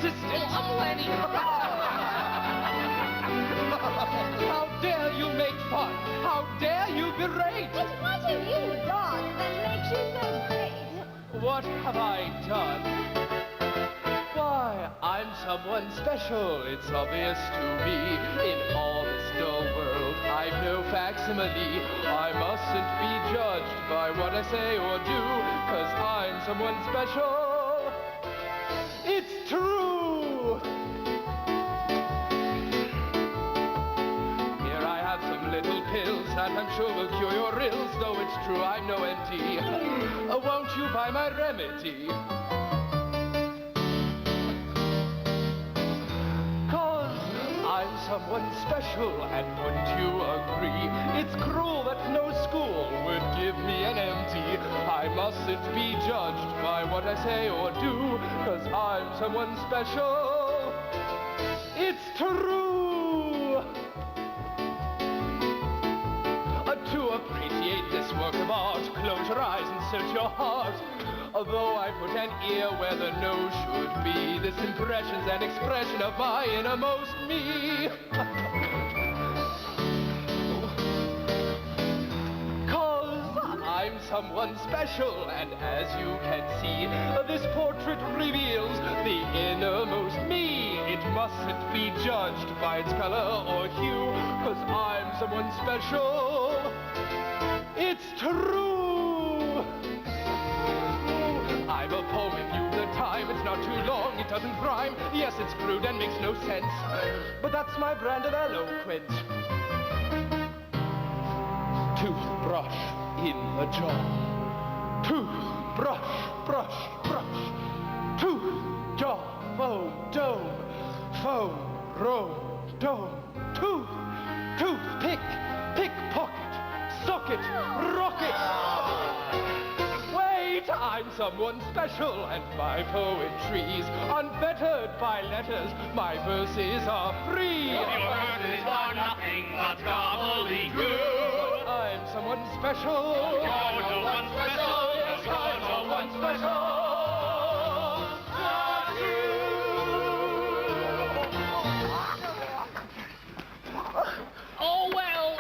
assistant. Oh, Lenny. How dare you make fun? How dare you berate? It's watching you, dog, that makes you so great. What have I done? Why, I'm someone special, it's obvious to me. In all this dull world, I've no facsimile. I mustn't be judged by what I say or do, 'cause I'm someone special. It's true! Here I have some little pills that I'm sure will cure your ills, though it's true I'm no MD. Won't you buy my remedy? I'm someone special, and wouldn't you agree? It's cruel that no school would give me an MD. I mustn't be judged by what I say or do, 'cause I'm someone special. It's true! To appreciate this work of art, close your eyes and search your heart. Although I put an ear where the nose should be, this impression's an expression of my innermost me. 'Cause I'm someone special, and as you can see, this portrait reveals the innermost me. It mustn't be judged by its color or hue, 'cause I'm someone special. It's true! I'm a poem if you've the time. It's not too long, it doesn't rhyme. Yes, it's crude and makes no sense, but that's my brand of eloquence. Toothbrush in the jar. Toothbrush, brush, brush. Tooth, jar, foam, dome. Foam, roam, dome. Tooth, toothpick, pickpocket, socket, rocket. Wait, I'm someone special, and my poetry's unfettered by letters. My verses are free. Your verses are nothing but gobbledygook. I'm someone special. You're no one special. I'm someone special. Oh, well.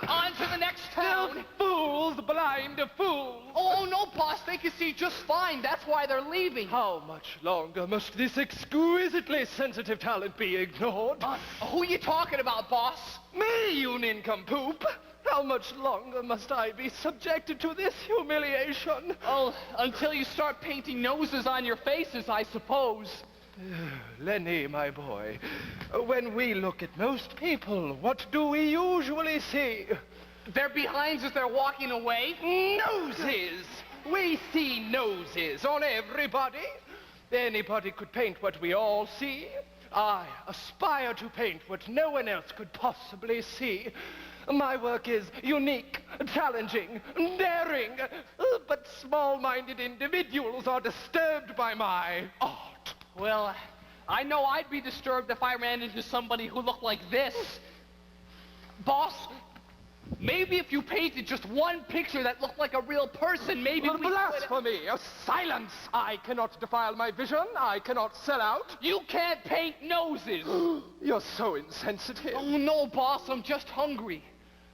On to the next town. Fools, blind fools. Oh, no, boss. They can see just fine. That's why they're leaving. How much longer must this exquisitely sensitive talent be ignored? Who you talking about, boss? Me, you nincompoop! How much longer must I be subjected to this humiliation? Oh, until you start painting noses on your faces, I suppose. Lenny, my boy, when we look at most people, what do we usually see? Their behinds as they're walking away? Noses! We see noses on everybody. Anybody could paint what we all see. I aspire to paint what no one else could possibly see. My work is unique, challenging, daring, but small-minded individuals are disturbed by my art. Well, I know I'd be disturbed if I ran into somebody who looked like this. Boss, maybe if you painted just one picture that looked like a real person, maybe we Blasphemy! Silence! I cannot defile my vision. I cannot sell out. You can't paint noses. You're so insensitive. Oh, no, boss, I'm just hungry.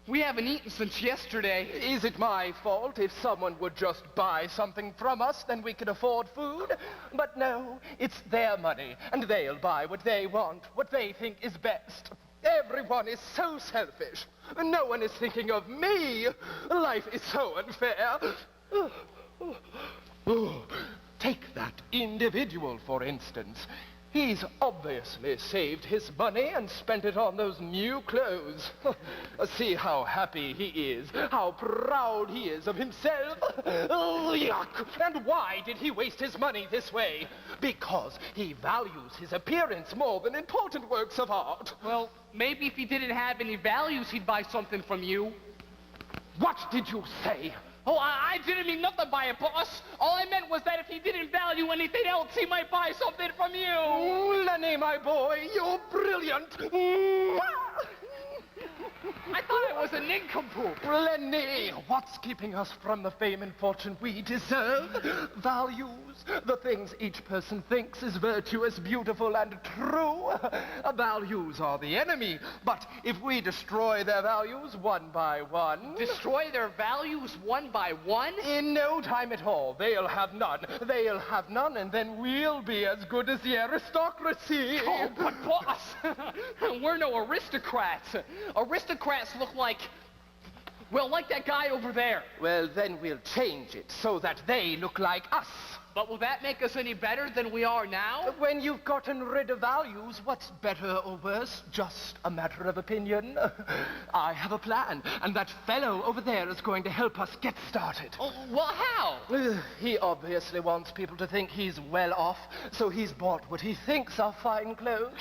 We haven't eaten since yesterday. Is it my fault if someone would just buy something from us, then we could afford food? But no, it's their money, and they'll buy what they want, what they think is best. Everyone is so selfish. No one is thinking of me. Life is so unfair. Take that individual, for instance. He's obviously saved his money and spent it on those new clothes. See how happy he is, how proud he is of himself. Yuck! And why did he waste his money this way? Because he values his appearance more than important works of art. Well, maybe if he didn't have any values, he'd buy something from you. What did you say? Oh, I didn't mean nothing by it, boss. All I meant was that if he didn't value anything else, he might buy something from you. Lenny, my boy, you're brilliant. I thought I was a nincompoop. Lenny, what's keeping us from the fame and fortune we deserve? Values, the things each person thinks is virtuous, beautiful, and true. Values are the enemy, but if we destroy their values one by one... Destroy their values one by one? In no time at all, they'll have none. They'll have none, and then we'll be as good as the aristocracy. Oh, but boss, we're no aristocrats. Aristocrats look like, well, like that guy over there. Well, then we'll change it so that they look like us. But will that make us any better than we are now? When you've gotten rid of values, what's better or worse? Just a matter of opinion. I have a plan, and that fellow over there is going to help us get started. Oh, well, how? He obviously wants people to think he's well off, so he's bought what he thinks are fine clothes.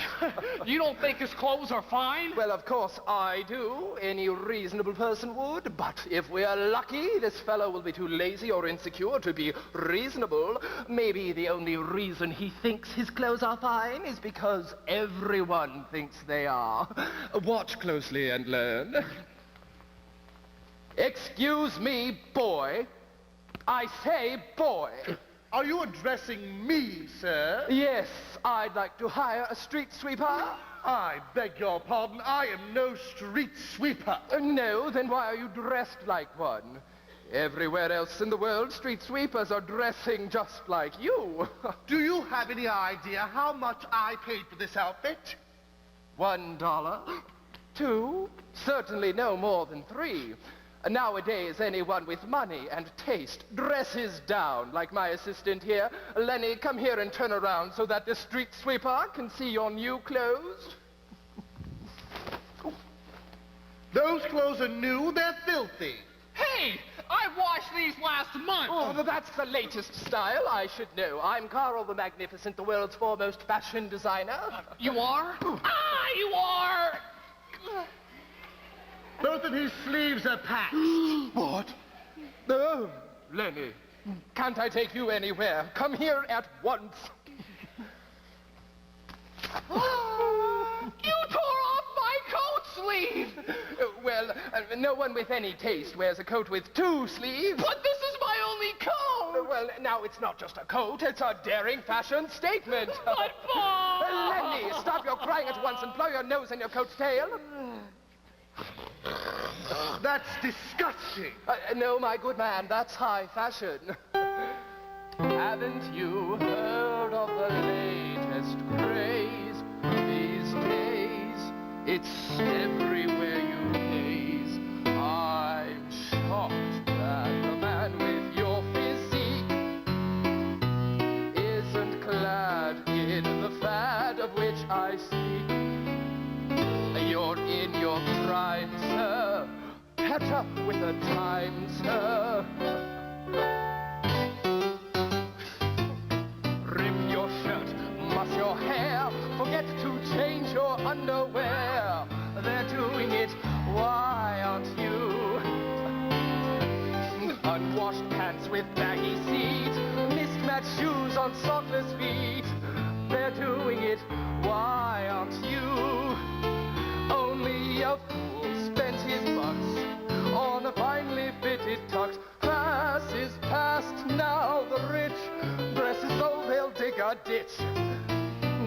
You don't think his clothes are fine? Well, of course I do. Any reasonable person would. But if we're lucky, this fellow will be too lazy or insecure to be reasonable. Maybe the only reason he thinks his clothes are fine is because everyone thinks they are. Watch closely and learn. Excuse me, boy. I say boy. Are you addressing me, sir? Yes, I'd like to hire a street sweeper. I beg your pardon, I am no street sweeper. No, then why are you dressed like one? Everywhere else in the world, street sweepers are dressing just like you. Do you have any idea how much I paid for this outfit? $1, 2, certainly no more than 3. Nowadays, anyone with money and taste dresses down, like my assistant here. Lenny, come here and turn around so that the street sweeper can see your new clothes. Those clothes are new, they're filthy. Hey, I washed these last month. Oh, that's the latest style. I should know. I'm Carl the Magnificent, the world's foremost fashion designer. You are? You are! Both of his sleeves are patched. What? Oh, Lenny, can't I take you anywhere? Come here at once. You tore off my coat sleeve! No one with any taste wears a coat with 2 sleeves. But this is my only coat! Well, now it's not just a coat, it's a daring fashion statement. But, Bob! Lenny, stop your crying at once and blow your nose in your coat's tail. That's disgusting. No, my good man, that's high fashion. Haven't you heard of the latest craze these days? It's everywhere you gaze. I'm shocked that a man with your physique isn't clad in the fad of which I speak. You're in your prime, sir. Catch up with the times, sir. Rip your shirt, muss your hair, forget to change your underwear. They're doing it, why aren't you? Unwashed pants with baggy seat, mismatched shoes on sockless feet. They're doing it, why aren't you? Only a fool spends his bucks on a finely fitted tux. Class is past, now the rich dress as though they'll dig a ditch.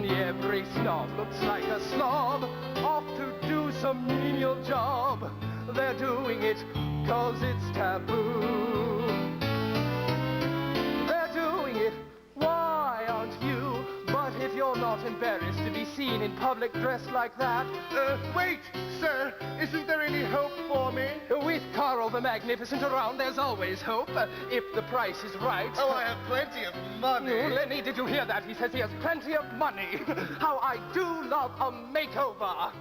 Every snob looks like a slob, off to do some menial job. They're doing it 'cause it's taboo. They're doing it, why aren't you? But if you're not embarrassed to be seen in public dressed like that... Wait, sir, isn't there any hope for me? With Carl the Magnificent around, there's always hope, if the price is right. Oh, I have plenty of money. Oh, Lenny, did you hear that? He says he has plenty of money. How I do love a makeover.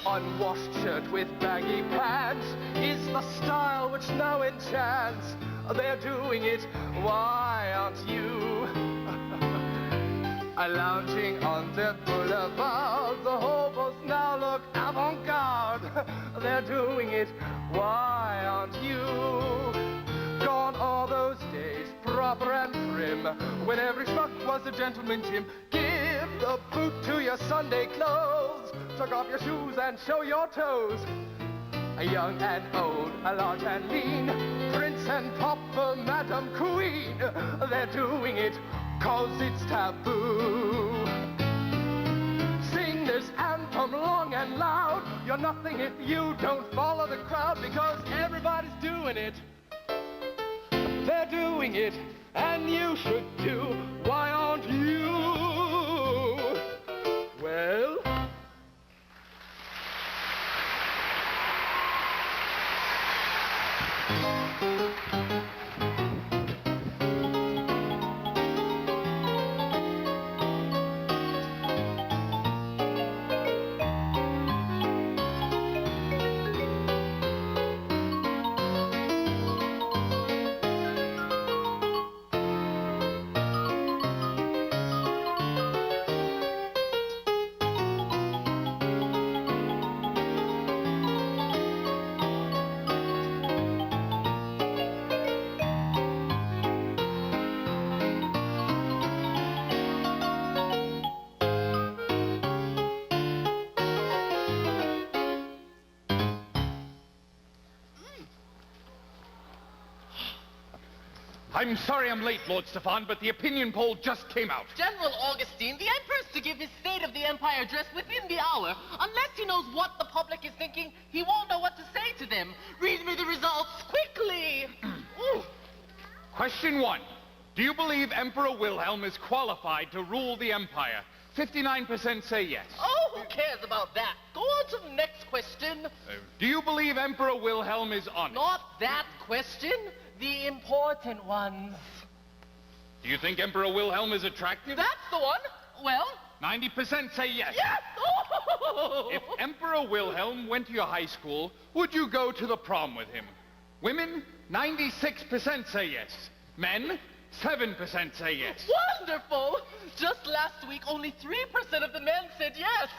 Unwashed shirt with baggy pants is the style which now enchants. They're doing it, why aren't you? Lounging on the boulevard, the hobos now look avant-garde. They're doing it, why aren't you? Gone are those days, proper and prim, when every schmuck was a gentleman Jim. Give the boot to your Sunday clothes. Take off your shoes and show your toes. A young and old, a large and lean, prince and pauper, madam queen. They're doing it 'cause it's taboo. Sing this anthem long and loud. You're nothing if you don't follow the crowd, because everybody's doing it. They're doing it, and you should too. Why aren't you? Well... I'm sorry I'm late, Lord Stefan, but the opinion poll just came out. General Augustine, the Emperor's to give his State of the Empire address within the hour. Unless he knows what the public is thinking, he won't know what to say to them. Read me the results quickly. Question 1. Do you believe Emperor Wilhelm is qualified to rule the Empire? 59% say yes. Oh, who cares about that? Go on to the next question. Do you believe Emperor Wilhelm is honest? Not that question, the important ones. Do you think Emperor Wilhelm is attractive? That's the one. Well? 90% say yes. Yes! Oh! If Emperor Wilhelm went to your high school, would you go to the prom with him? Women, 96% say yes. Men, 7% say yes. Wonderful! Just last week, only 3% of the men said yes.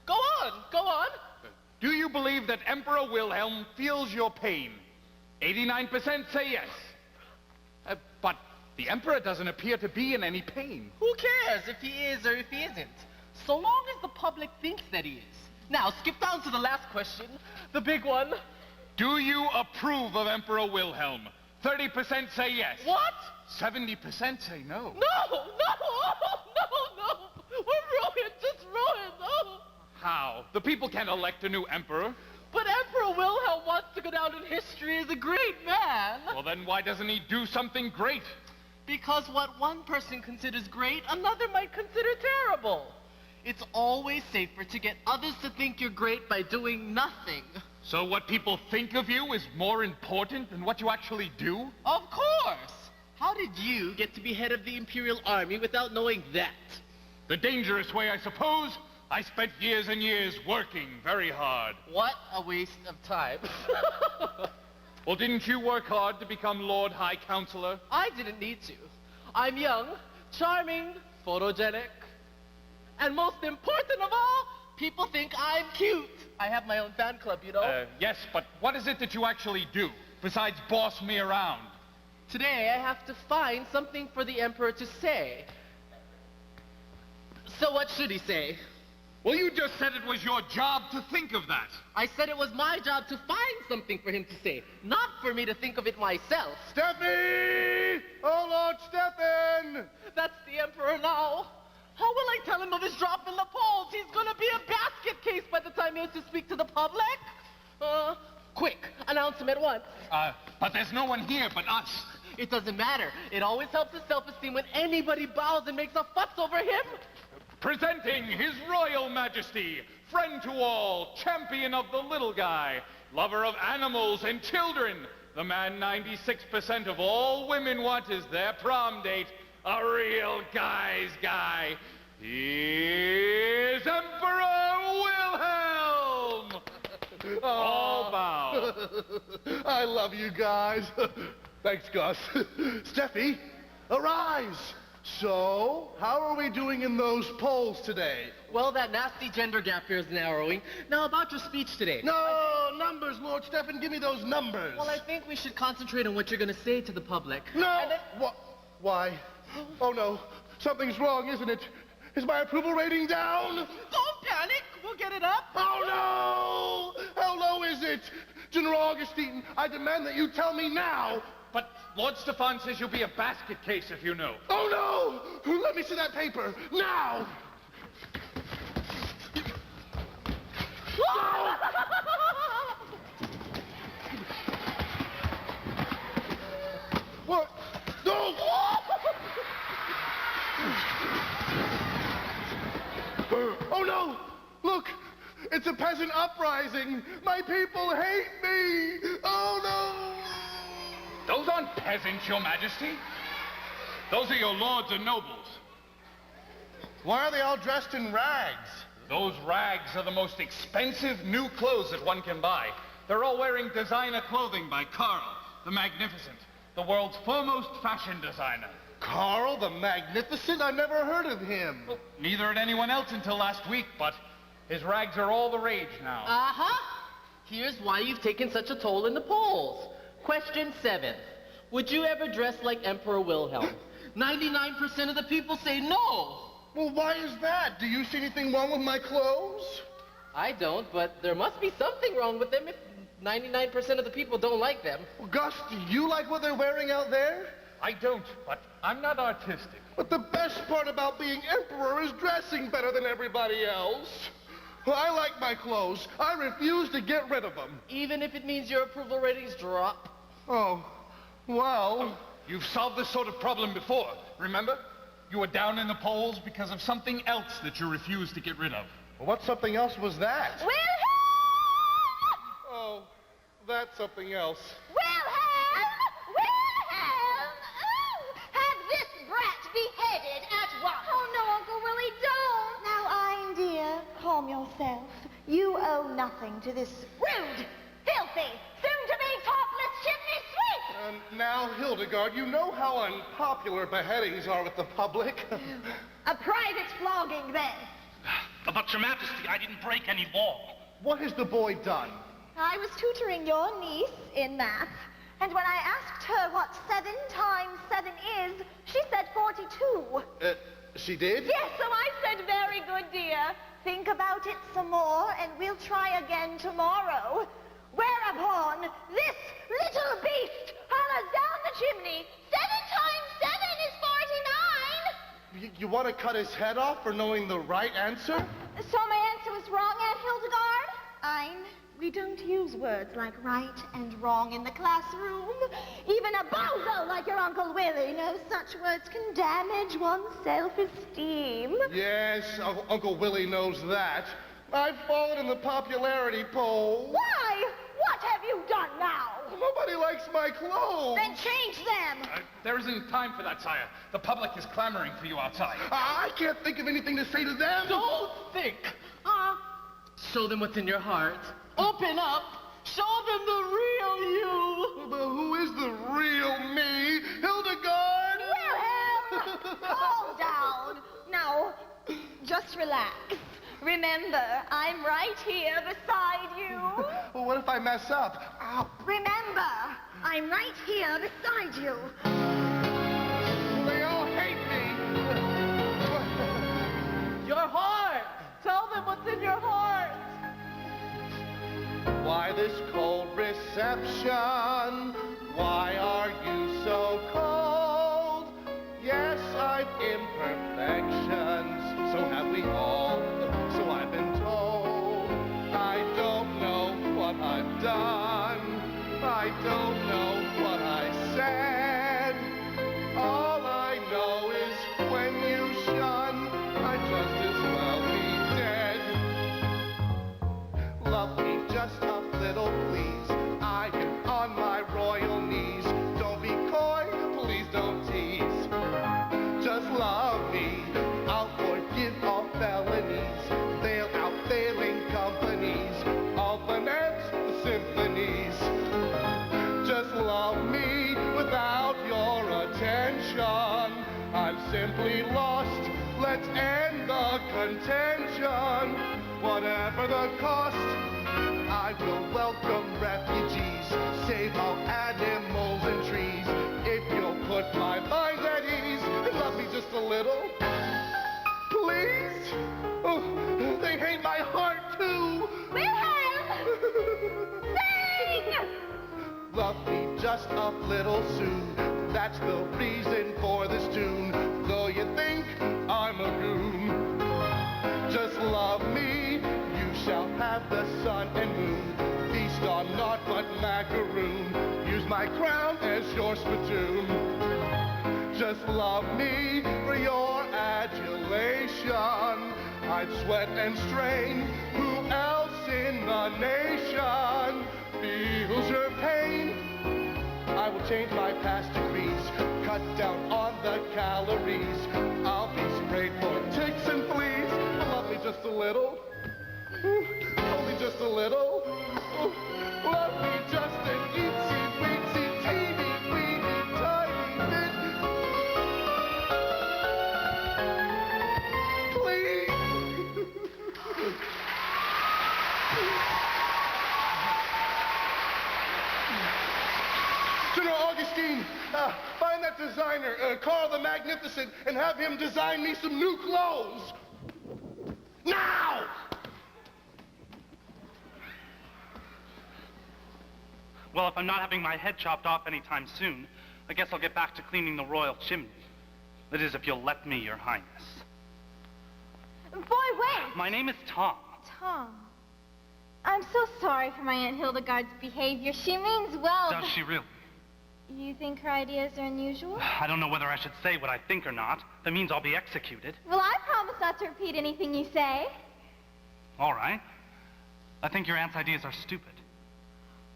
Go on, go on. Do you believe that Emperor Wilhelm feels your pain? 89% say yes. But the Emperor doesn't appear to be in any pain. Who cares if he is or if he isn't? So long as the public thinks that he is. Now, skip down to the last question, the big one. Do you approve of Emperor Wilhelm? 30% say yes. What? 70% say no. No! We're ruined, just ruined, no! How? The people can't elect a new emperor. But Emperor Wilhelm wants to go down in history as a great man. Well, then why doesn't he do something great? Because what one person considers great, another might consider terrible. It's always safer to get others to think you're great by doing nothing. So what people think of you is more important than what you actually do? Of course! How did you get to be head of the Imperial Army without knowing that? The dangerous way, I suppose. I spent years and years working very hard. What a waste of time. Well, didn't you work hard to become Lord High Counselor? I didn't need to. I'm young, charming, photogenic, and most important of all, people think I'm cute. I have my own fan club, you know? Yes, but what is it that you actually do, besides boss me around? Today, I have to find something for the Emperor to say. So what should he say? Well, you just said it was your job to think of that. I said it was my job to find something for him to say, not for me to think of it myself. Steffi! Oh, Lord Stefan! That's the Emperor now. How will I tell him of his drop in the polls? He's gonna be a basket case by the time he has to speak to the public. Quick, announce him at once. But there's no one here but us. It doesn't matter. It always helps his self-esteem when anybody bows and makes a fuss over him. Presenting His Royal Majesty, friend to all, champion of the little guy, lover of animals and children, the man 96% of all women want as their prom date, a real guy's guy. Here's Emperor Wilhelm! All bow. I love you guys. Thanks, Gus. Steffi, arise. So, how are we doing in those polls today? Well, that nasty gender gap here is narrowing. Now, about your speech today. No, numbers, Lord Stefan. Give me those numbers. Well, I think we should concentrate on what you're going to say to the public. No! Why? Oh, no. Something's wrong, isn't it? Is my approval rating down? Don't panic. We'll get it up. Oh, no! How low is it? General Augustine, I demand that you tell me now. But Lord Stefan says you'll be a basket case if you know. Oh, no! Let me see that paper, now! What? No! Oh, no! Look! It's a peasant uprising! My people hate me! Oh, no! Those aren't peasants, Your Majesty. Those are your lords and nobles. Why are they all dressed in rags? Those rags are the most expensive new clothes that one can buy. They're all wearing designer clothing by Karl, the Magnificent, the world's foremost fashion designer. Karl the Magnificent? I never heard of him. Well, neither had anyone else until last week, but his rags are all the rage now. Uh-huh. Here's why you've taken such a toll in the polls. Question 7. Would you ever dress like Emperor Wilhelm? 99% of the people say no. Well, why is that? Do you see anything wrong with my clothes? I don't, but there must be something wrong with them if 99% of the people don't like them. Well, Gus, do you like what they're wearing out there? I don't, but I'm not artistic. But the best part about being emperor is dressing better than everybody else. Well, I like my clothes. I refuse to get rid of them. Even if it means your approval ratings drop? Oh, well... You've solved this sort of problem before, remember? You were down in the polls because of something else that you refused to get rid of. What something else was that? Wilhelm! Oh, that's something else. Wilhelm! Wilhelm! Oh, have this brat beheaded at once. Oh, no, Uncle Willie, don't. Now, Ein, dear, calm yourself. You owe nothing to this rude, filthy, soon-to-be topless chimney sweep. Now, Hildegard, you know how unpopular beheadings are with the public. A private flogging, then. But, Your Majesty, I didn't break any law. What has the boy done? I was tutoring your niece in math, and when I asked her what 7 times 7 is, she said 42. She did? Yes, so I said, very good, dear. Think about it some more, and we'll try again tomorrow. Whereupon, this little beast hollers down the chimney, 7 times 7 is 49. You want to cut his head off for knowing the right answer? So my answer was wrong, Aunt Hildegard? Ein, we don't use words like right and wrong in the classroom. Even a bozo like your Uncle Willie knows such words can damage one's self-esteem. Yes, Uncle Willie knows that. I've fallen in the popularity poll. Why? What have you done now? Nobody likes my clothes. Then change them. There isn't time for that, sire. The public is clamoring for you outside. I can't think of anything to say to them. Don't think. Show them what's in your heart. Open up. Show them the real you. But who is the real me? Hildegard! Wilhelm! Calm down. Now, just relax. Remember, I'm right here beside you. Well, what if I mess up? Ow. Remember, I'm right here beside you. They all hate me. Your heart. Tell them what's in your heart. Why this cold reception? Why are you so cold? Yes, I've imperfections, so have we all, so I've been told. I don't know what I've done, I don't know what I said. All I know is when you shun, I'd just as well be dead. Love me just a little, please. I am on my royal knees. Don't be coy, please don't tease. Just love me. I'll forgive all felonies. They'll out failing companies. I'll finance the symphonies. Just love me without your attention. I'm simply lost. Let's end the contention. Whatever the cost, I will welcome refugees, save all animals and trees. If you'll put my mind at ease and love me just a little, please. Oh, they hate my heart just a little soon. That's the reason for this tune. Though you think I'm a goon, just love me. You shall have the sun and moon. Feast on naught but macaroon. Use my crown as your spittoon. Just love me for your adulation. I'd sweat and strain. Who else in the nation feels your pain? I will change my past degrees, cut down on the calories. I'll be sprayed for ticks and fleas. Love me just a little. Only just a little. Love me just an itsy weensy teeny weeny tiny bit. Please. General Augustine, find that designer, Carl the Magnificent, and have him design me some new clothes. Now! Well, if I'm not having my head chopped off anytime soon, I guess I'll get back to cleaning the royal chimney. That is, if you'll let me, Your Highness. Boy, wait! My name is Tom. Tom. I'm so sorry for my Aunt Hildegard's behavior. She means well. Does she really? You think her ideas are unusual? I don't know whether I should say what I think or not. That means I'll be executed. Well, I promise not to repeat anything you say. All right. I think your aunt's ideas are stupid.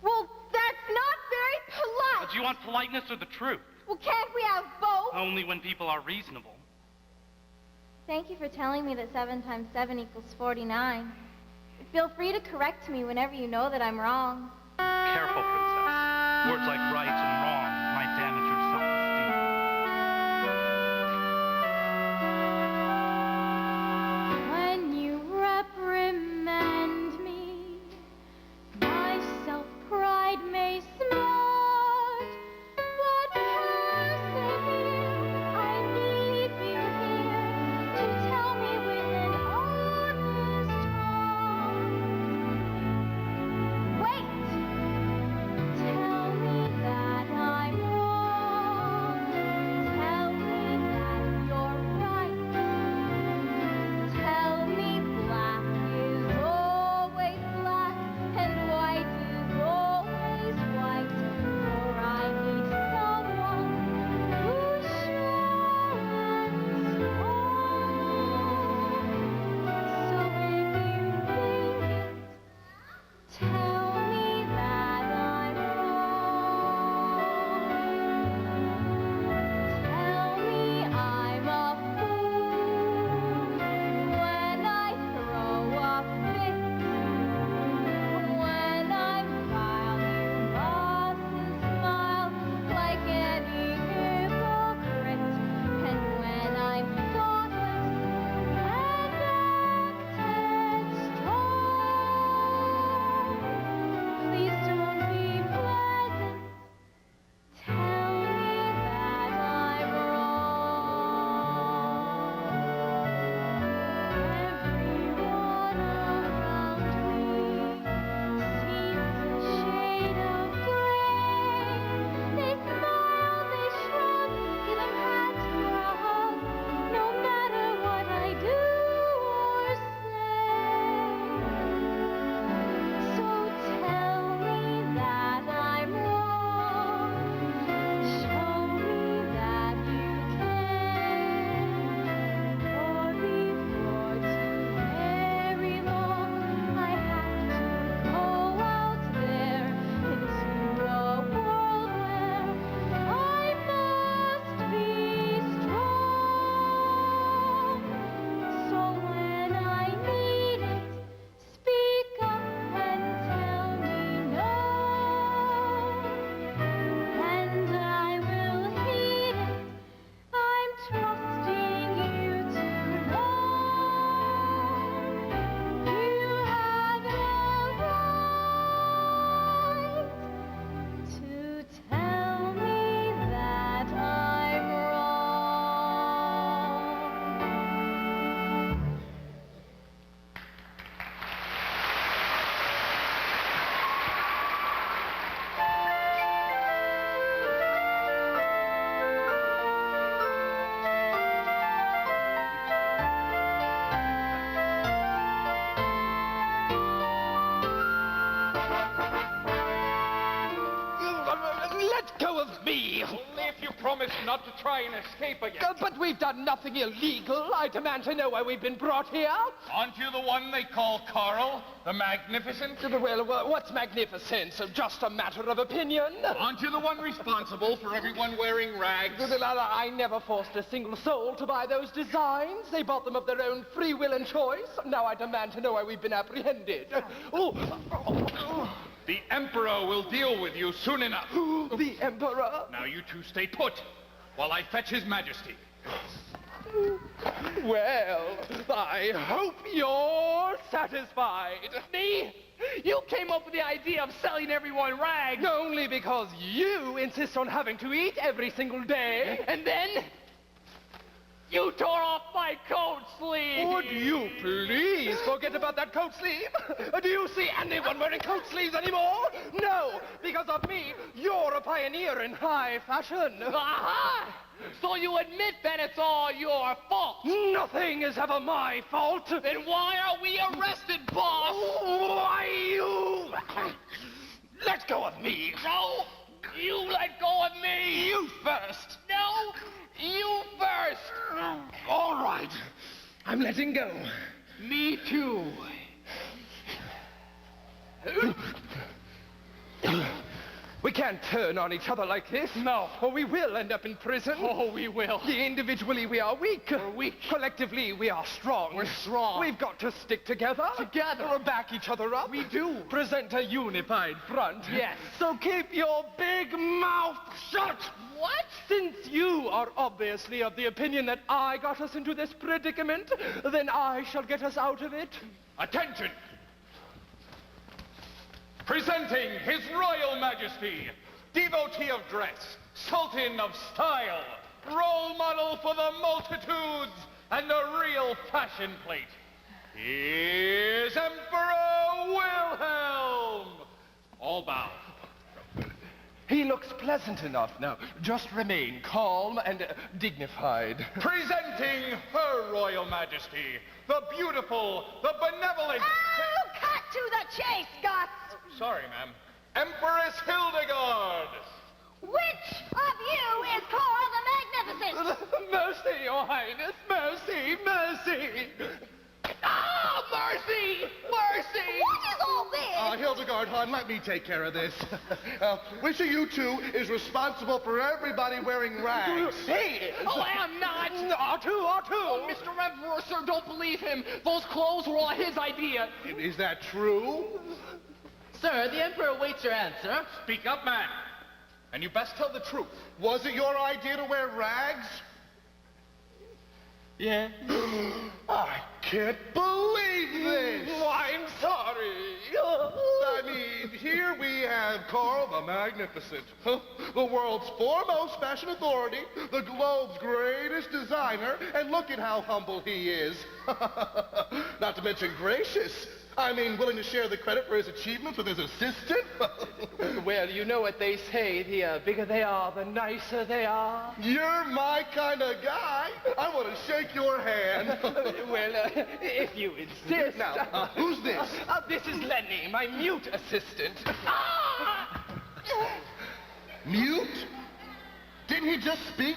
Well, that's not very polite. But do you want politeness or the truth? Well, can't we have both? Only when people are reasonable. Thank you for telling me that 7 times 7 equals 49. Feel free to correct me whenever you know that I'm wrong. Careful, Princess. Words like right and wrong might damage your self-esteem. When you reprimand me, my self-pride may smart. But persevere, I leave you here to tell me with an honest heart. Wait! Tell me that promise not to try and escape again. But we've done nothing illegal. I demand to know why we've been brought here. Aren't you the one they call Carl, the Magnificent? Well, what's magnificence? Just a matter of opinion. Aren't you the one responsible for everyone wearing rags? I never forced a single soul to buy those designs. They bought them of their own free will and choice. Now I demand to know why we've been apprehended. The Emperor will deal with you soon enough. The Emperor? Now you two stay put while I fetch His Majesty. Well, I hope you're satisfied. Me? You came up with the idea of selling everyone rags. Only because you insist on having to eat every single day. And then you tore off my coat sleeve. Would you please forget about that coat sleeve? Do you see anyone wearing coat sleeves anymore? No, because of me, you're a pioneer in high fashion. Aha! So you admit that it's all your fault? Nothing is ever my fault. Then why are we arrested, boss? Why you... Let go of me. No, you let go of me. You first. No, you first. All right. I'm letting go. Me too. We can't turn on each other like this. No. Or we will end up in prison. Oh, we will. Individually, we are weak. We're weak. Collectively, we are strong. We're strong. We've got to stick together. Together. Or back each other up. We do. Present a unified front. Yes. So keep your big mouth shut. What? Since you are obviously of the opinion that I got us into this predicament, then I shall get us out of it. Attention! Presenting His Royal Majesty, devotee of dress, sultan of style, role model for the multitudes, and a real fashion plate. Here's Emperor Wilhelm! All bow. He looks pleasant enough now. Just remain calm and dignified. Presenting Her Royal Majesty, the beautiful, the benevolent... Oh, cut to the chase, Gus! Sorry, ma'am. Empress Hildegard! Which of you is Carl the Magnificent? Mercy, Your Highness, mercy, mercy. Ah, mercy! Mercy! What is all this? Hildegard, hon, let me take care of this. Which of you two is responsible for everybody wearing rags? He is. Oh, I am not! R2, Oh, Mr. Emperor, sir, don't believe him. Those clothes were all his idea. Is that true? Sir, the Emperor awaits your answer. Speak up, man. And you best tell the truth. Was it your idea to wear rags? Yeah. I can't believe this! I'm sorry. I mean, here we have Carl the Magnificent, the world's foremost fashion authority, the globe's greatest designer, and look at how humble he is. Not to mention gracious. I mean, willing to share the credit for his achievements with his assistant? Well, you know what they say. The bigger they are, the nicer they are. You're my kind of guy. I want to shake your hand. Well, if you insist. Now, who's this? This is Lenny, my mute assistant. Mute? Didn't he just speak?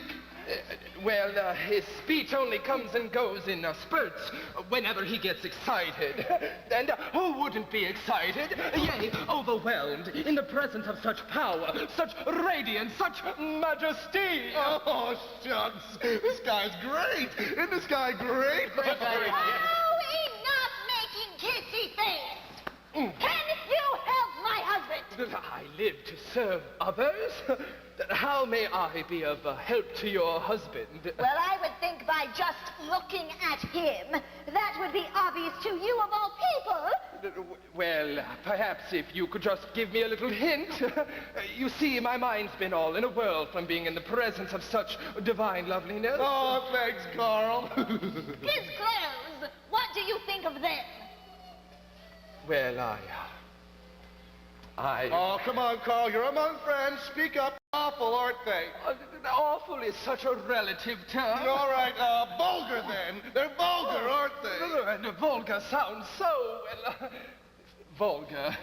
Well, his speech only comes and goes in spurts whenever he gets excited. And who wouldn't be excited, yea, overwhelmed in the presence of such power, such radiance, such majesty? Oh, shucks. This guy's great. Isn't this guy great? Oh, enough making kissy face! Can you help my husband? I live to serve others. How may I be of help to your husband? Well, I would think by just looking at him, that would be obvious to you of all people. Well, perhaps if you could just give me a little hint. You see, my mind's been all in a whirl from being in the presence of such divine loveliness. Oh, thanks, Carl. His clothes, what do you think of them? Well, I... Oh, come on, Carl. You're among friends. Speak up. Awful, aren't they? Awful is such a relative term. All right, vulgar then. They're vulgar, aren't they? And vulgar sounds so, well, vulgar.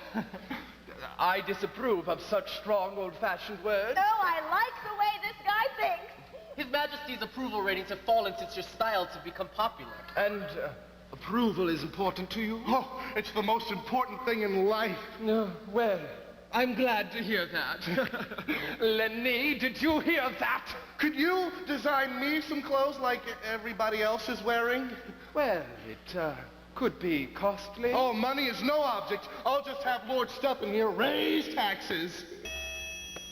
I disapprove of such strong, old-fashioned words. No, I like the way this guy thinks. His Majesty's approval ratings have fallen since your style to become popular. And approval is important to you? Oh, it's the most important thing in life. No, well, I'm glad to hear that. Lenny, did you hear that? Could you design me some clothes like everybody else is wearing? Well, it could be costly. Oh, money is no object. I'll just have Lord Stuff in here raise taxes.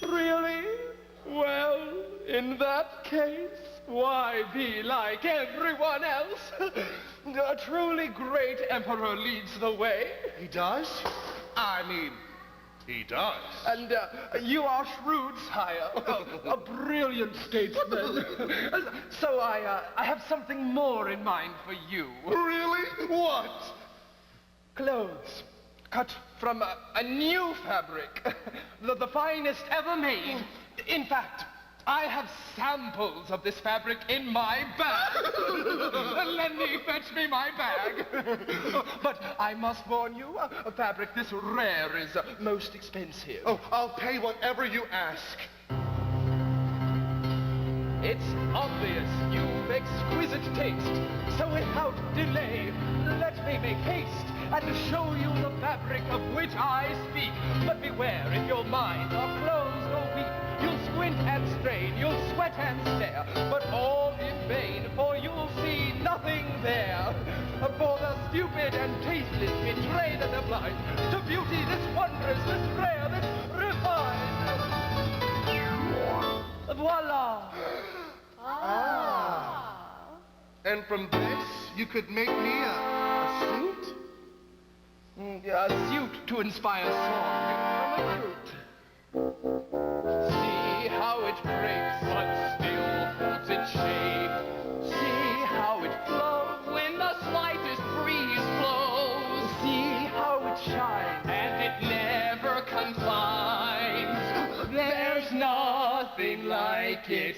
Really? Well, in that case, why be like everyone else? A truly great emperor leads the way. He does? I mean, he does. And you are shrewd, sire. A brilliant statesman. So I have something more in mind for you. Really? What? Clothes. Cut from a new fabric. The finest ever made. In fact, I have samples of this fabric in my bag. Let me fetch me my bag. But I must warn you, a fabric this rare is most expensive. Oh, I'll pay whatever you ask. It's obvious you've exquisite taste. So without delay, let me make haste and show you the fabric of which I speak. But beware, in your mind our clothes go weak. You'll squint and strain, you'll sweat and stare, but all in vain, for you'll see nothing there. For the stupid and tasteless betray the blind to beauty this wondrous, this rare, this refined. Voila! And from this, you could make me a suit? A suit to inspire song from a flute. See how it breaks, but still holds its shape. See how it flows when the slightest breeze blows. See how it shines, and it never confines. There's nothing like it.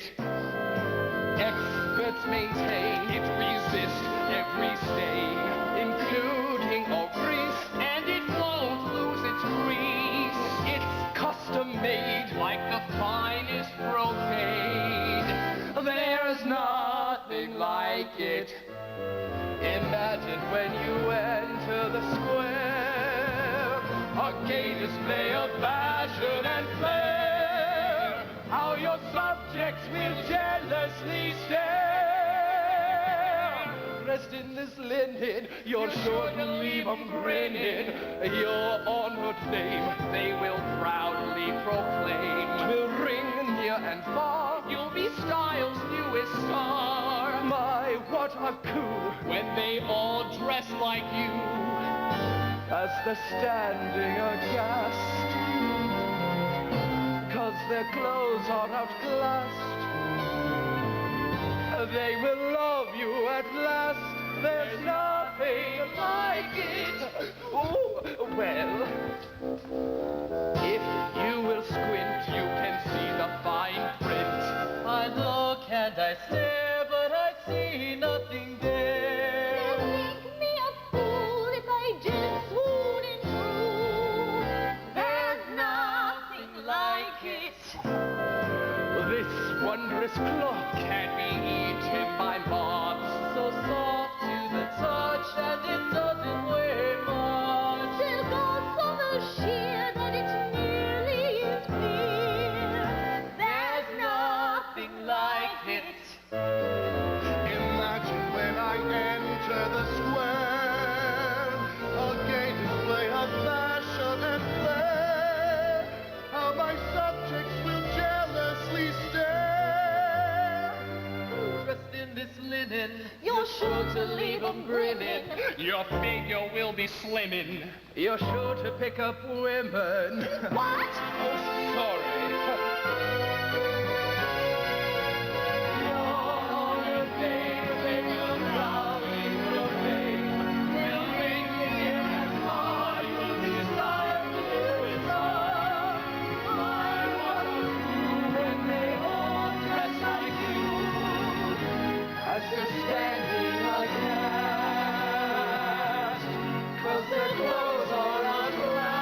Experts maintain it resists every stain, including all grease, and it won't lose its grease. It's custom-made like the finest brocade. There's nothing like it. Imagine when you enter the square, a gay display of fashion and flair. How your subjects will jealously stare. Dressed in this linen, you're sure to leave 'em grinning. Your honored name they will proudly proclaim. Will ring near and far. You'll be style's newest star. My, what a coup when they all dress like you. As they're standing aghast, 'cause their clothes are outclassed. They will love you at last. There's nothing like it. Oh, well, if you will squint, you can see the fine print. I look and I stare, but I see nothing there. They'll think me a fool if I didn't swoon in true. There's nothing like it. This wondrous cloth can't be eaten by moths. So soft to the touch, and it doesn't weigh much. Silk also so sheer that it nearly is clear. There's nothing like it. Imagine when I enter the square, a gay display of fashion and flair. How my subjects will jealously stare. Dressed in this linen, You're sure to leave 'em grinning. Your figure will be slimming. you're sure to pick up women. What? Oh, sorry. Your honored name, they will proudly proclaim. Will ring near and far, you'll be styled the newest star. My, what a fool when they all dress like you. As you're standing aghast, 'cause their clothes are outclassed.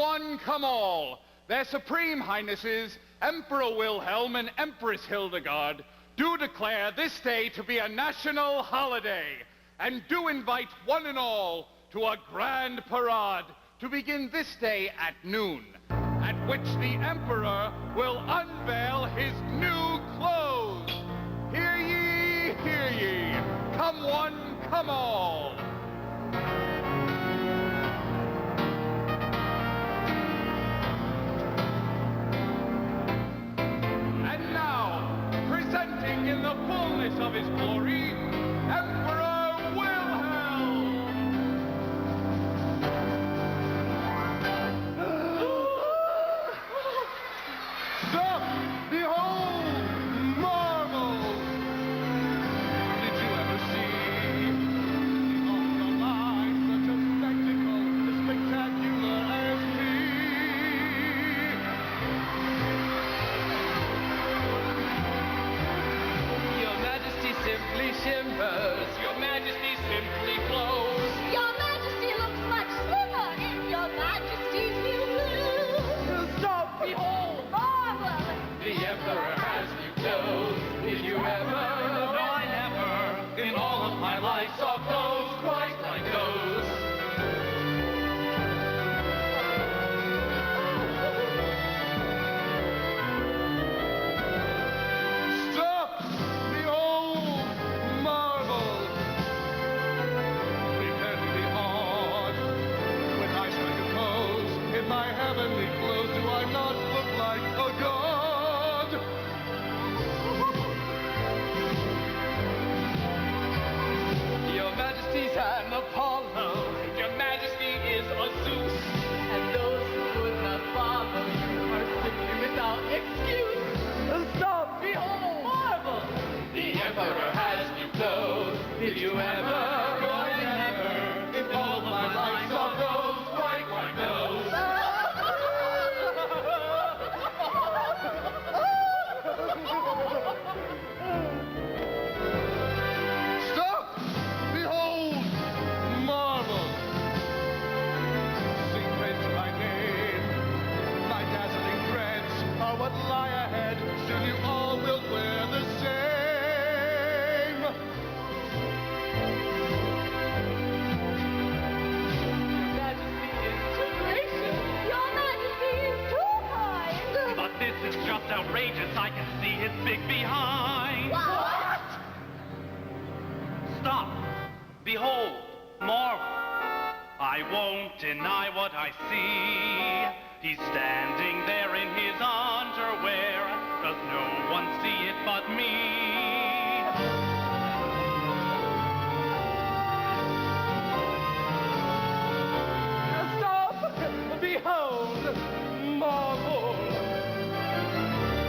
one, come all. Their Supreme Highnesses, Emperor Wilhelm and Empress Hildegard, do declare this day to be a national holiday, and do invite one and all to a grand parade to begin this day at noon, at which the Emperor will unveil his new clothes. Hear ye, hear ye. Come one, come all. And now, presenting in the fullness of his glory, Emperor Wilhelm! Stop! Behold! Marvel! Did you ever see on the line such a spectacle as spectacular as me? Your Majesty simply shimmers. Your Majesty simply glows. Your Majesty looks much slimmer in Your Majesty's new blue. Stop! Behold! Marvel! The Emperor has new clothes. Did you ever? No, I never, in all of my life, Saw clothes quite like those. Stop! Behold! Marvel! Prepare to be awed when I strike a pose. In my heavenly clothes, do I not look like a god? Your Majesty's an Apollo. Your Majesty is a Zeus. And those who would not follow you are simply without excuse. Stop! Behold! Marvel! The Emperor has new clothes. Did you ever? No, I never. In all of my life saw clothes quite like those. Stop! Behold! Marvel! Sing praise to my name. My dazzling threads are what lie ahead. Soon you all will wear the same. Your Majesty is too gracious. Your Majesty is too kind. but this is just outrageous. I can see his big behind. What? Stop! Behold! Marvel! I won't deny what I see. He's standing there in his underwear. Does no one see it but me? Stop! Behold! Marvel!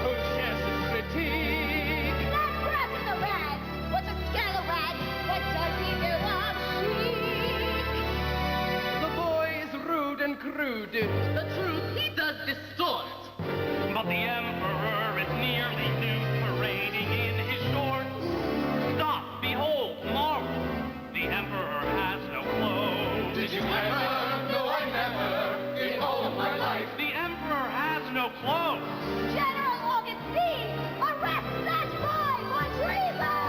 Who shares his critique? That brat in the rag was a scalawag. What does he know of chic? The boy is rude and crude. The truth he does distort. But the Emperor is nearly nude, parading in his shorts. Stop! Behold! Marvel! The Emperor has no clothes. Did you ever? No, I never. In all of my life. The Emperor has no clothes. General Augustine, arrest that boy for treason!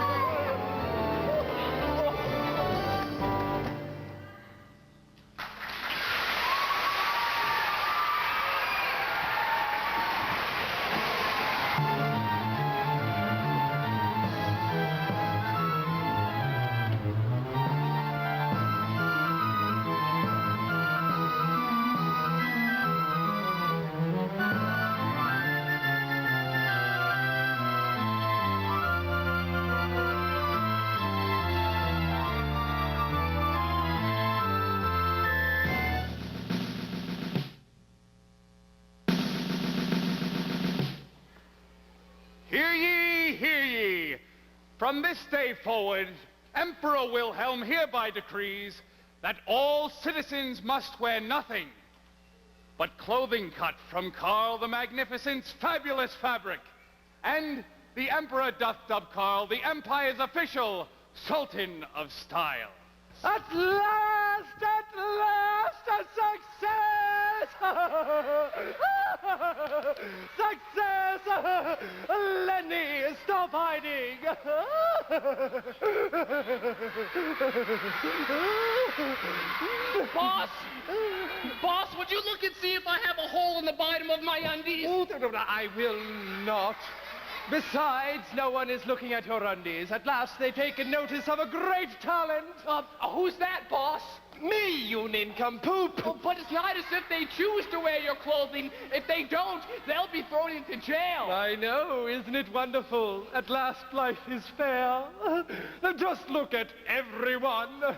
Hear ye, hear ye. From this day forward, Emperor Wilhelm hereby decrees that all citizens must wear nothing but clothing cut from Karl the Magnificent's fabulous fabric. And the Emperor doth dub Karl the Empire's official Sultan of Style. At last, a success! Success! Lenny, stop hiding! Boss! Boss, would you look and see if I have a hole in the bottom of my undies? I will not. Besides, no one is looking at your undies. At last they've taken notice of a great talent. Who's that, boss? Me, you nincompoop! Oh, but it's not as if they choose to wear your clothing. If they don't, they'll be thrown into jail. I know, isn't it wonderful? At last life is fair. Just look at everyone.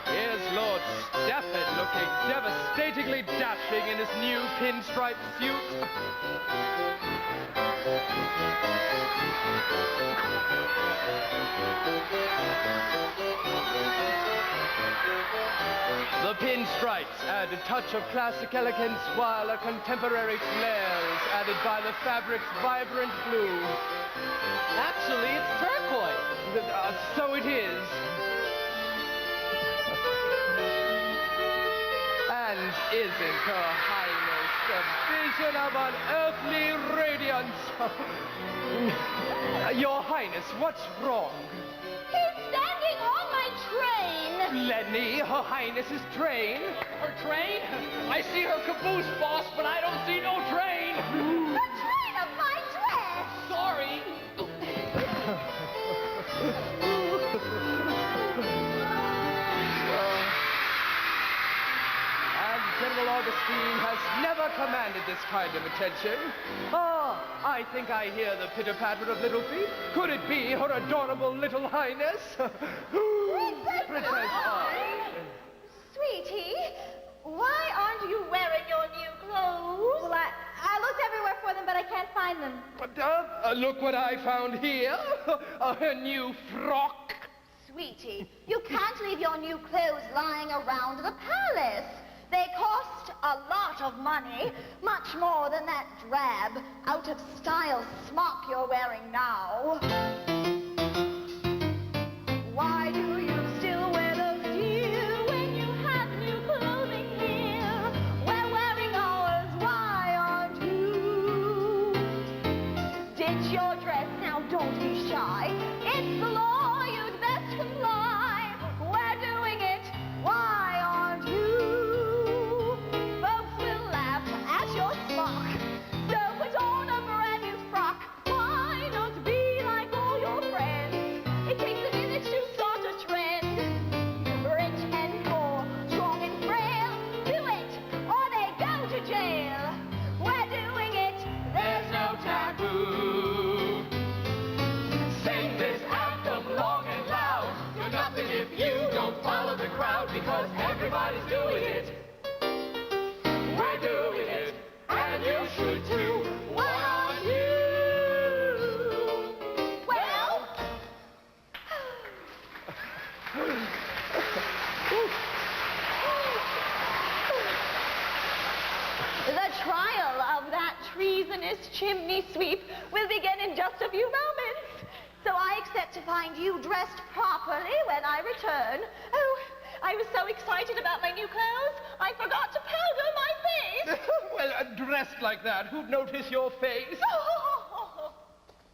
Here's Lord Stafford looking devastatingly dashing in his new pinstripe suit. The pinstripes add a touch of classic elegance while a contemporary flair is added by the fabric's vibrant blue. Actually, it's turquoise. So it is. And isn't Her Highness a vision of unearthly radiance? Your Highness, what's wrong? He's standing on my train. Lenny, Her Highness's train? Her train? I see her caboose, boss, but I don't see no train. The train of my dress. Sorry. General Augustine has never commanded this kind of attention. I think I hear the pitter-patter of little feet. Could it be Her Adorable Little Highness? Princess Sweetie, why aren't you wearing your new clothes? Well, I looked everywhere for them, but I can't find them. Look what I found here. Her new frock. Sweetie, you can't leave your new clothes lying around the palace. They cost a lot of money, much more than that drab, out-of-style smock you're wearing now. Why do you still wear those dear when you have new clothing here? We're wearing ours, why aren't you? Ditch your dress, now don't be shy. It's the law, you'd best comply. We're doing it, why aren't you? So put on a brand new frock. Why not be like all your friends? It takes a minute to start a trend. Rich and poor, strong and frail, do it or they go to jail. We're doing it, there's no taboo. Sing this anthem long and loud. You're nothing if you don't follow the crowd, because everybody's doing it. We're doing it. And you should too. Why aren't you? Well, the trial of that treasonous chimney sweep will begin in just a few moments. So I expect to find you dressed properly when I return. Oh, I was so excited about my new clothes, I forgot to powder my face. Well, dressed like that, who'd notice your face?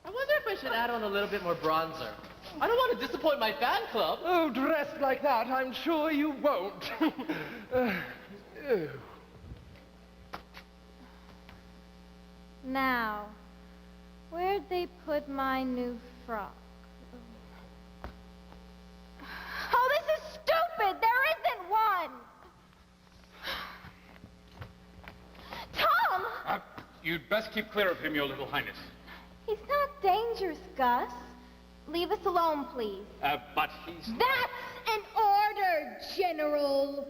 I wonder if I should add on a little bit more bronzer. I don't want to disappoint my fan club. Oh, dressed like that, I'm sure you won't. Now, where'd they put my new frock? Oh, this is stupid. There isn't one. Tom! You'd best keep clear of him, Your Little Highness. He's not dangerous, Gus. Leave us alone, please. But he's... That's an order, General.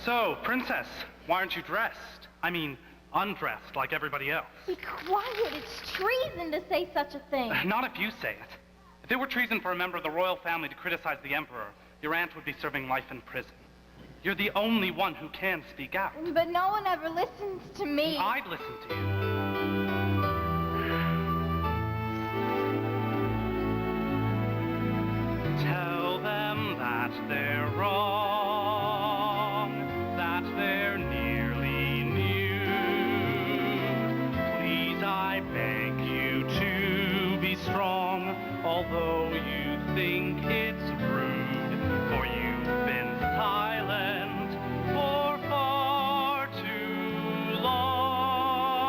So, Princess, why aren't you dressed? I mean, undressed like everybody else. Be quiet. It's treason to say such a thing. Not if you say it. If it were treason for a member of the royal family to criticize the emperor, your aunt would be serving life in prison. You're the only one who can speak out. But no one ever listens to me. I'd listen to you. I beg you to be strong, although you think it's rude, for you've been silent for far too long.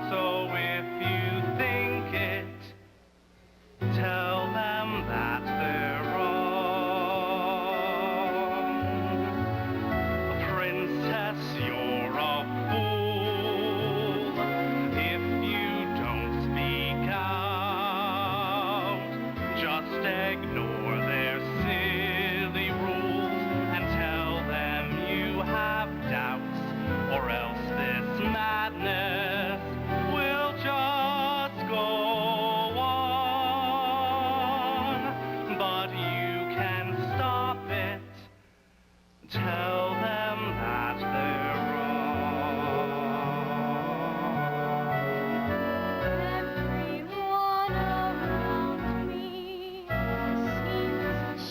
So if you think it, tell them that they're wrong. Princess, you're a fool if you don't speak out. Just ignore their silly rules and tell them you have doubts, or else this madness will just go on. But you can stop it. Tell them that they're wrong. Everyone around me seems a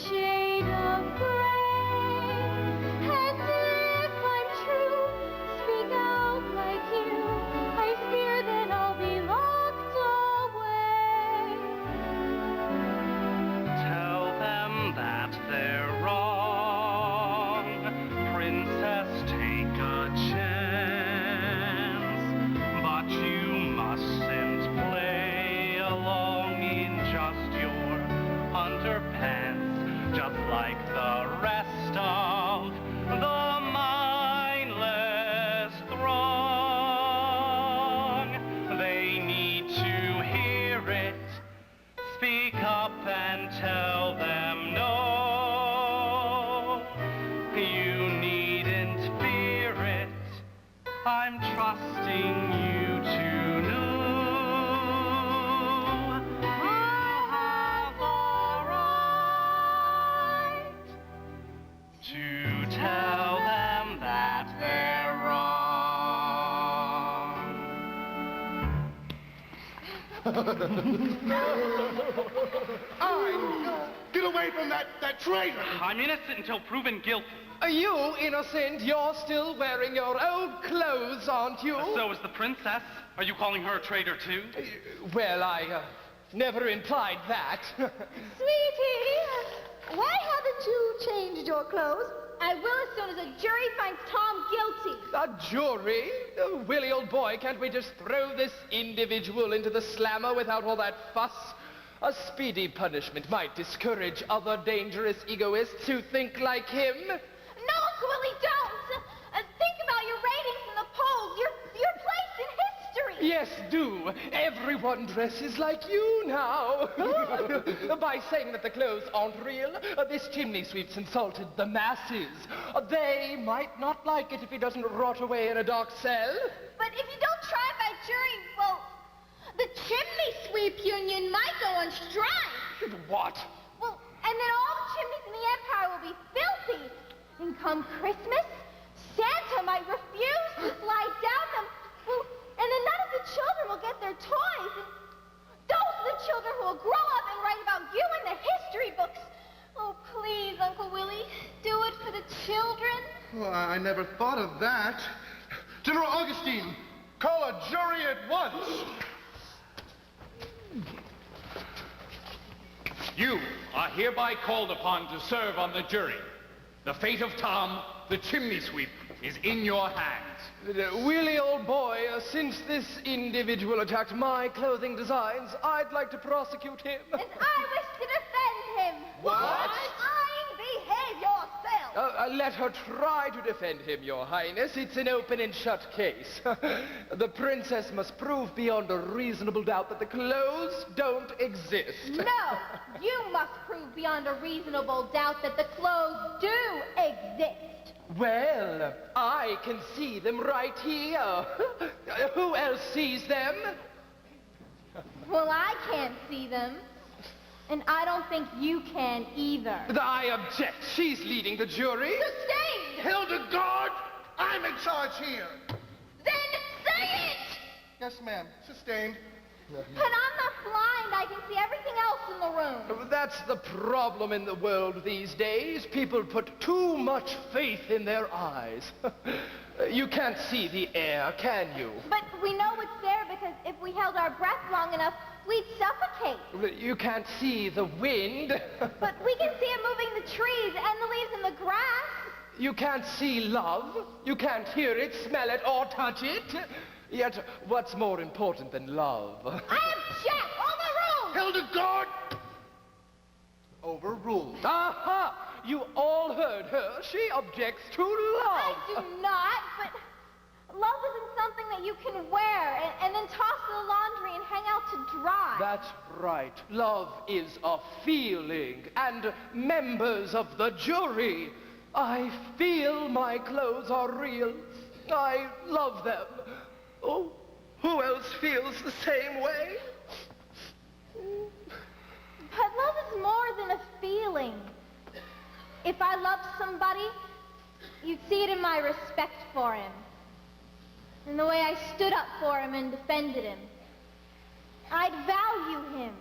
shade of gray. And if I'm true, speak out like you, I fear that I'll be locked away. Tell them that they're wrong. Princess, take a chance. But you mustn't play along in just your underpants, just like the rest of the mindless throng. They need to hear it. Speak up and tell them no. You needn't fear it. I'm trusting you to know. You have the right to tell them that they're wrong. Get away from that traitor! I'm innocent until proven guilty. Are you innocent? You're still wearing your old clothes, aren't you? So is the princess. Are you calling her a traitor too? Well, I never implied that. Sweetie, why haven't you changed your clothes? I will as soon as a jury finds Tom guilty. A jury? Oh, Willie, old boy, can't we just throw this individual into the slammer without all that fuss? A speedy punishment might discourage other dangerous egoists who think like him. No, Uncle Willie, don't! Think about your ratings in the polls, your place in history! Yes, do. Everyone dresses like you now. By saying that the clothes aren't real, this chimney sweep's insulted the masses. They might not like it if he doesn't rot away in a dark cell. But if you don't try by jury, well, the chimney sweep union might go on strike. What? Well, and then all the chimneys in the empire will be filthy. And come Christmas, Santa might refuse to slide down them. Well, and then none of the children will get their toys. And those are the children who will grow up and write about you in the history books. Oh, please, Uncle Willie, do it for the children. Well, I never thought of that. General Augustine, call a jury at once. You are hereby called upon to serve on the jury. The fate of Tom, the chimney sweep, is in your hands. Willie, old boy, since this individual attacked my clothing designs, I'd like to prosecute him. And I wish to defend him. What? Fine, behave yourself. Let her try to defend him, Your Highness. It's an open and shut case. The princess must prove beyond a reasonable doubt that the clothes don't exist. No, you must prove beyond a reasonable doubt that the clothes do exist. Well, I can see them right here. Who else sees them? Well, I can't see them. And I don't think you can either. I object. She's leading the jury. Sustained! Hildegard, I'm in charge here. Then say it! Yes, ma'am. Sustained. But I'm not blind. I can see everything else in the room. That's the problem in the world these days. People put too much faith in their eyes. You can't see the air, can you? But we know it's there held our breath long enough, we'd suffocate. You can't see the wind. But we can see it moving the trees and the leaves and the grass. You can't see love. You can't hear it, smell it, or touch it. Yet, what's more important than love? I object! Overruled! Hildegard! Overruled. Aha! You all heard her. She objects to love. I do not, but love isn't something that you can wear and then toss in the laundry and hang out to dry. That's right. Love is a feeling. And members of the jury, I feel my clothes are real. I love them. Oh, who else feels the same way? But love is more than a feeling. If I loved somebody, you'd see it in my respect for him, in the way I stood up for him and defended him. I'd value him.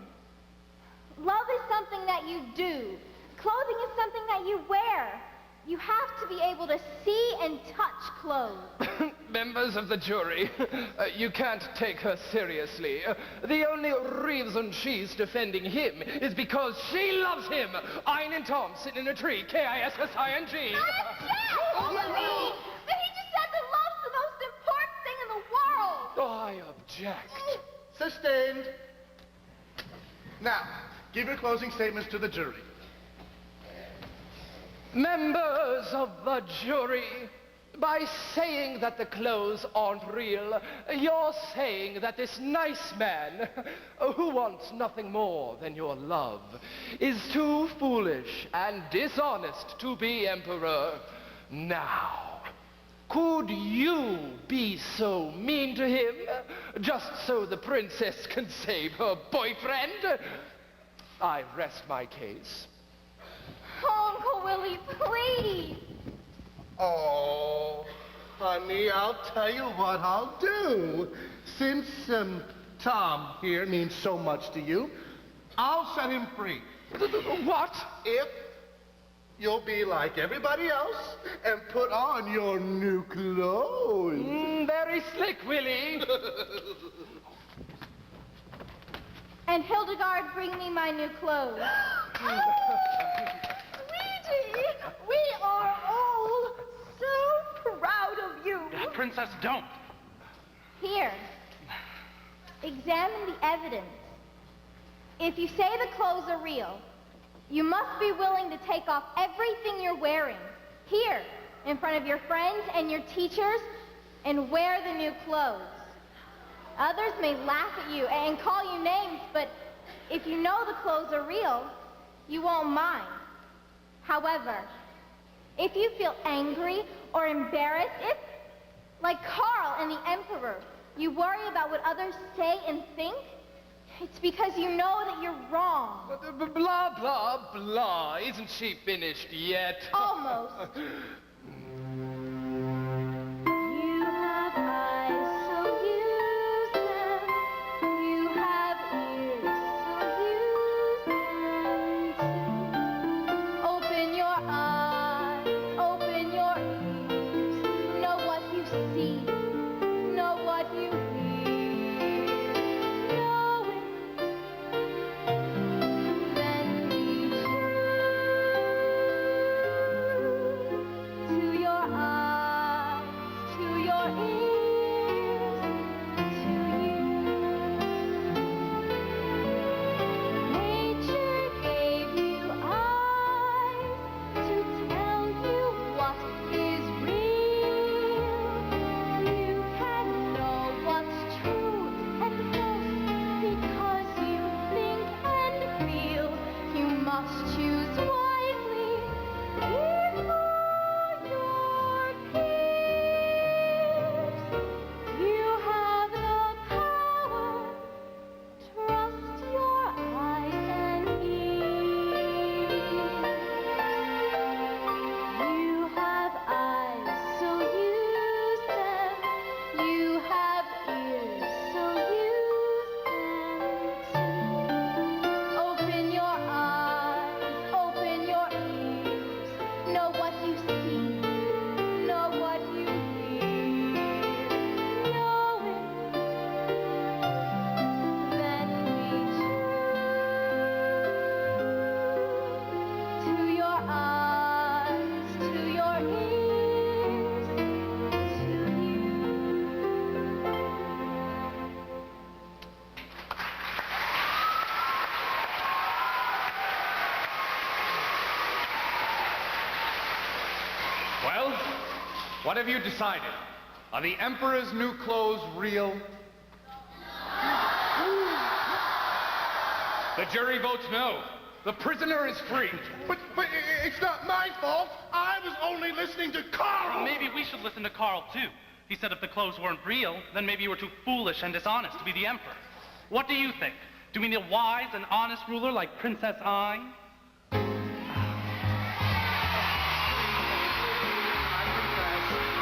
Love is something that you do. Clothing is something that you wear. You have to be able to see and touch clothes. Members of the jury, you can't take her seriously. The only reason she's defending him is because she loves him. Ein Tom sitting in a tree, K-I-S-S-I-N-G. But he just said that love's the most important thing in the world. I object. Sustained. Now, give your closing statements to the jury. Members of the jury, by saying that the clothes aren't real, you're saying that this nice man, who wants nothing more than your love, is too foolish and dishonest to be emperor. Now, could you be so mean to him, just so the princess can save her boyfriend? I rest my case. Oh, Uncle Willie, please. Oh, honey, I'll tell you what I'll do. Since Tom here means so much to you, I'll set him free. What? If you'll be like everybody else and put on your new clothes. Very slick, Willie. And Hildegard, bring me my new clothes. Luigi, we are all so proud of you. Princess, don't. Here, examine the evidence. If you say the clothes are real, you must be willing to take off everything you're wearing, here, in front of your friends and your teachers, and wear the new clothes. Others may laugh at you and call you names, but if you know the clothes are real, you won't mind. However, if you feel angry or embarrassed, if, like Carl and the Emperor, you worry about what others say and think, it's because you know that you're wrong. Blah, blah, blah. Isn't she finished yet? Almost. You have eyes, so use them. You have ears, so use them too. Open your eyes, open your ears. Know what you see, know what you hear. Know it, then be true. What have you decided? Are the Emperor's new clothes real? The jury votes no. The prisoner is free. But it's not my fault. I was only listening to Carl. Well, maybe we should listen to Carl, too. He said if the clothes weren't real, then maybe you were too foolish and dishonest to be the Emperor. What do you think? Do we need a wise and honest ruler like Princess Anne?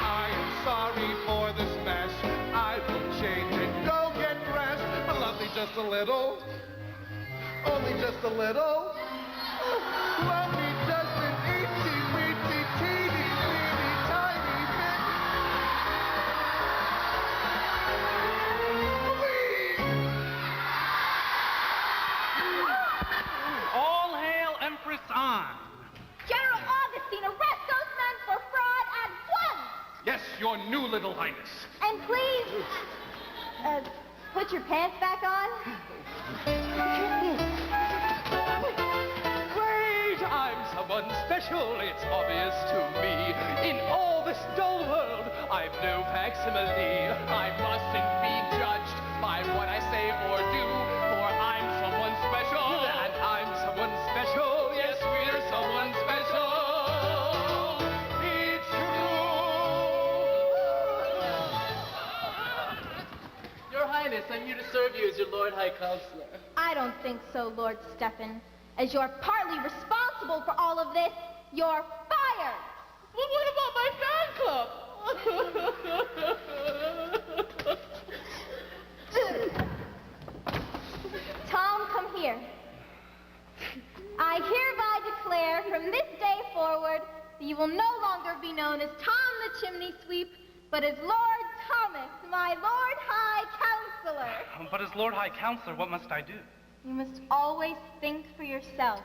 I am sorry for this mess. I will change and go get dressed. But love me just a little. Only just a little. Love me just an itty-weeny, teeny-weeny, tiny bit. Please! All hail Empress Anne. General Augustine, arrest those men for fraud at once! Yes, your new little highness. And please, put your pants back on. Wait, I'm someone special, it's obvious to me. In all this dull world, I've no facsimile. I mustn't be judged by what I say or do, for I'm someone special. And I'm someone special, yes, we're someone special. It's true. Your Highness, I'm here to serve you as your Lord High Counselor. I don't think so, Lord Stephen. As you're partly responsible for all of this, you're fired. Well, what about my fan club? Tom, come here. I hereby declare from this day forward that you will no longer be known as Tom the Chimney Sweep, but as Lord Thomas, my Lord High Counselor. But as Lord High Counselor, what must I do? You must always think for yourself.